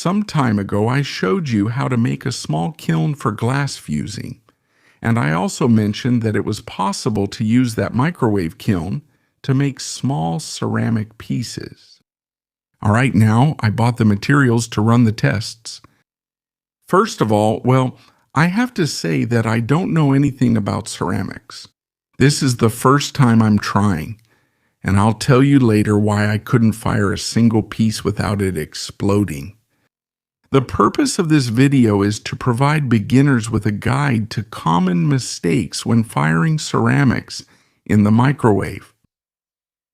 Some time ago, I showed you how to make a small kiln for glass fusing, and I also mentioned that it was possible to use that microwave kiln to make small ceramic pieces. All right, now I bought the materials to run the tests. First of all, I have to say that I don't know anything about ceramics. This is the first time I'm trying, and I'll tell you later why I couldn't fire a single piece without it exploding. The purpose of this video is to provide beginners with a guide to common mistakes when firing ceramics in the microwave.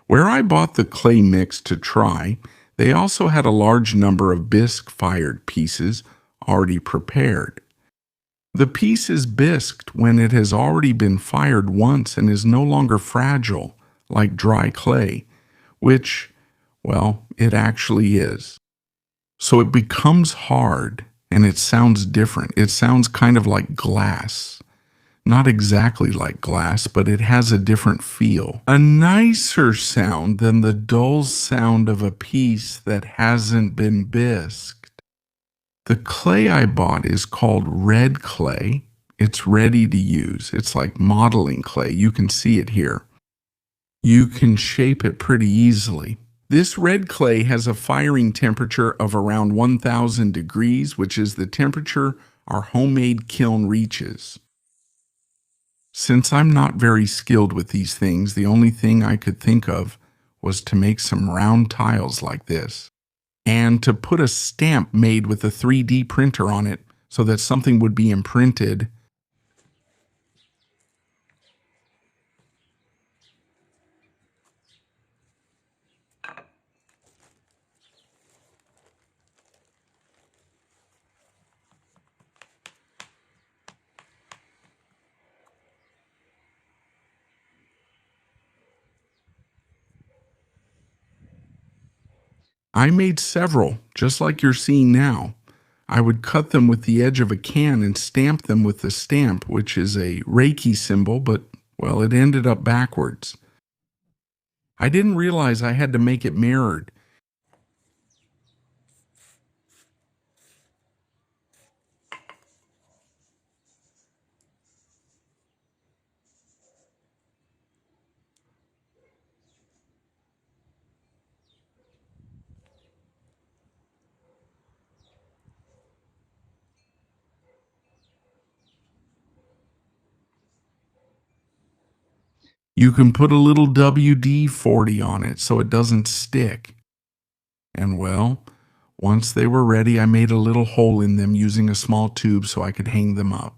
Where I bought the clay mix to try, they also had a large number of bisque-fired pieces already prepared. The piece is bisqued when it has already been fired once and is no longer fragile, like dry clay, which, it actually is. So it becomes hard, and it sounds different. It sounds kind of like glass. Not exactly like glass, but it has a different feel. A nicer sound than the dull sound of a piece that hasn't been bisqued. The clay I bought is called red clay. It's ready to use. It's like modeling clay. You can see it here. You can shape it pretty easily. This red clay has a firing temperature of around 1,000 degrees, which is the temperature our homemade kiln reaches. Since I'm not very skilled with these things, the only thing I could think of was to make some round tiles like this, and to put a stamp made with a 3D printer on it so that something would be imprinted. I made several, just like you're seeing now. I would cut them with the edge of a can and stamp them with the stamp, which is a Reiki symbol, but, it ended up backwards. I didn't realize I had to make it mirrored. You can put a little WD-40 on it so it doesn't stick. And once they were ready, I made a little hole in them using a small tube so I could hang them up.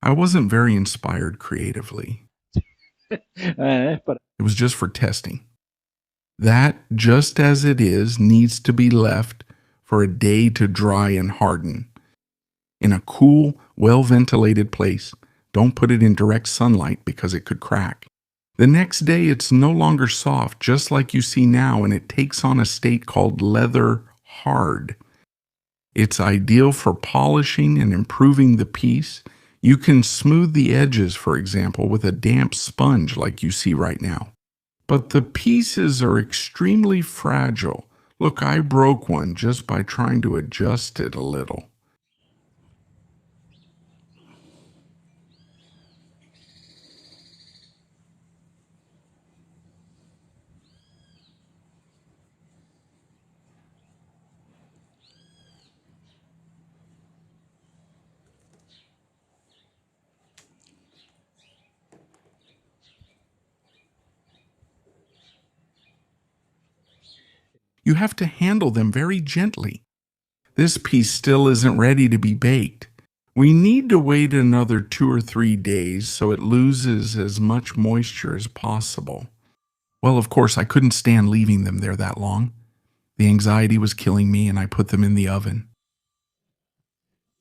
I wasn't very inspired creatively. But It was just for testing. That, just as it is, needs to be left for a day to dry and harden. In a cool, well-ventilated place. Don't put it in direct sunlight because it could crack. The next day, it's no longer soft, just like you see now, and it takes on a state called leather hard. It's ideal for polishing and improving the piece. You can smooth the edges, for example, with a damp sponge like you see right now. But the pieces are extremely fragile. Look, I broke one just by trying to adjust it a little. You have to handle them very gently. This piece still isn't ready to be baked. We need to wait another 2 or 3 days so it loses as much moisture as possible. Well, of course, I couldn't stand leaving them there that long. The anxiety was killing me, and I put them in the oven.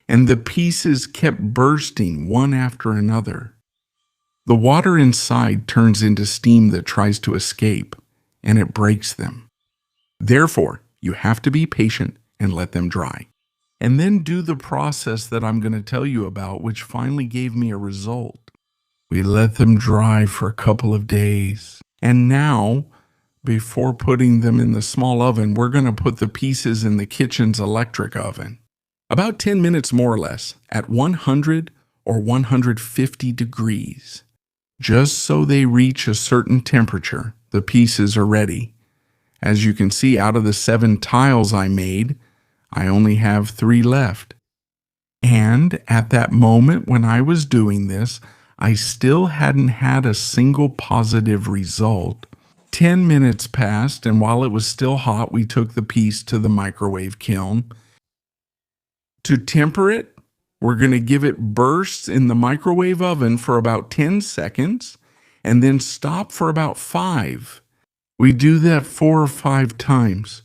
And the pieces kept bursting one after another. The water inside turns into steam that tries to escape, and it breaks them. Therefore, you have to be patient and let them dry. And then do the process that I'm going to tell you about, which finally gave me a result. We let them dry for a couple of days. And now, before putting them in the small oven, we're going to put the pieces in the kitchen's electric oven. About 10 minutes more or less, at 100 or 150 degrees. Just so they reach a certain temperature, the pieces are ready. As you can see, out of the 7 tiles I made, I only have 3 left. And at that moment when I was doing this, I still hadn't had a single positive result. 10 minutes passed, and while it was still hot, we took the piece to the microwave kiln. To temper it, we're going to give it bursts in the microwave oven for about 10 seconds, and then stop for about 5. We do that 4 or 5 times.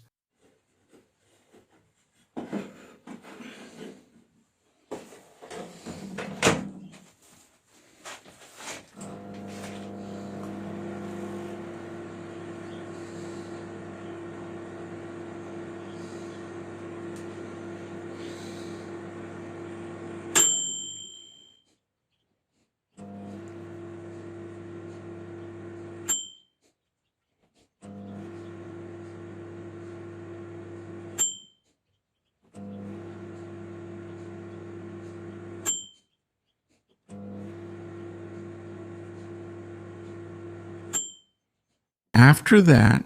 After that,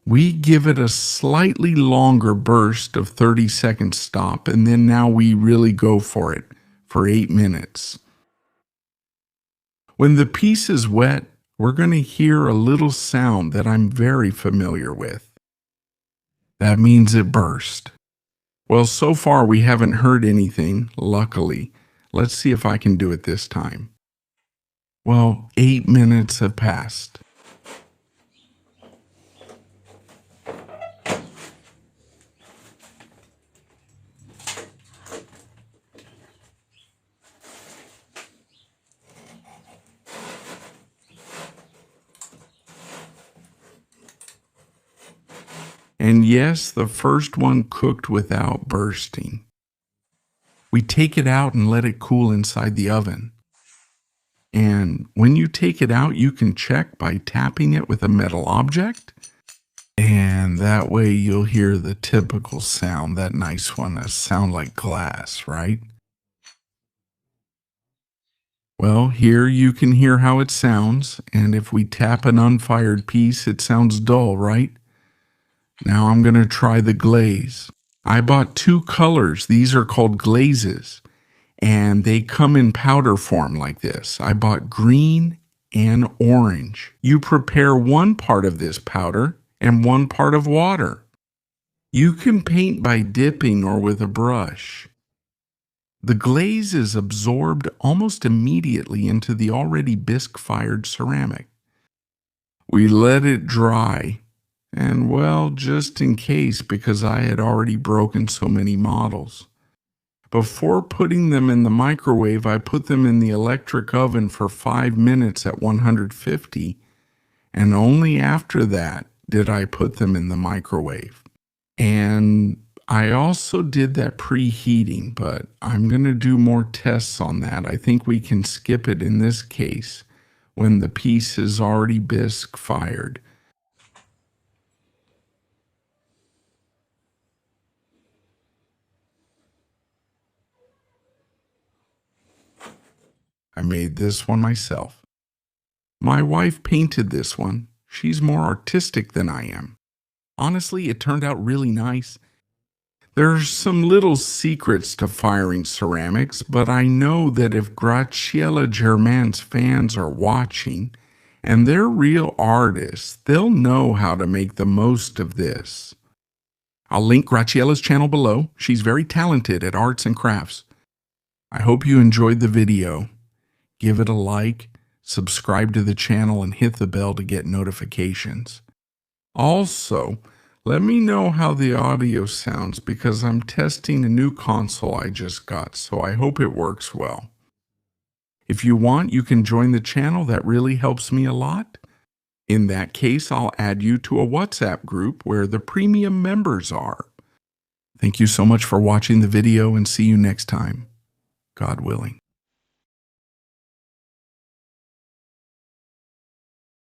we give it a slightly longer burst of 30-second stop, and then now we really go for it for 8 minutes. When the piece is wet, we're going to hear a little sound that I'm very familiar with. That means it burst. Well, so far we haven't heard anything, luckily. Let's see if I can do it this time. Well, 8 minutes have passed. And yes, the first one cooked without bursting. We take it out and let it cool inside the oven. And when you take it out, you can check by tapping it with a metal object. And that way you'll hear the typical sound, that nice one, that sound like glass, right? Well, here you can hear how it sounds. And if we tap an unfired piece, it sounds dull, right? Now I'm going to try the glaze. I bought 2 colors. These are called glazes, and they come in powder form like this. I bought green and orange. You prepare one part of this powder and one part of water. You can paint by dipping or with a brush. The glaze is absorbed almost immediately into the already bisque-fired ceramic. We let it dry. And well, just in case, because I had already broken so many models. Before putting them in the microwave, I put them in the electric oven for 5 minutes at 150, and only after that did I put them in the microwave. And I also did that preheating, but I'm going to do more tests on that. I think we can skip it in this case when the piece is already bisque fired. I made this one myself. My wife painted this one. She's more artistic than I am. Honestly, it turned out really nice. There's some little secrets to firing ceramics, but I know that if Graciela German's fans are watching, and they're real artists, they'll know how to make the most of this. I'll link Graciela's channel below. She's very talented at arts and crafts. I hope you enjoyed the video. Give it a like, subscribe to the channel, and hit the bell to get notifications. Also, let me know how the audio sounds because I'm testing a new console I just got, so I hope it works well. If you want, you can join the channel. That really helps me a lot. In that case, I'll add you to a WhatsApp group where the premium members are. Thank you so much for watching the video, and see you next time, God willing.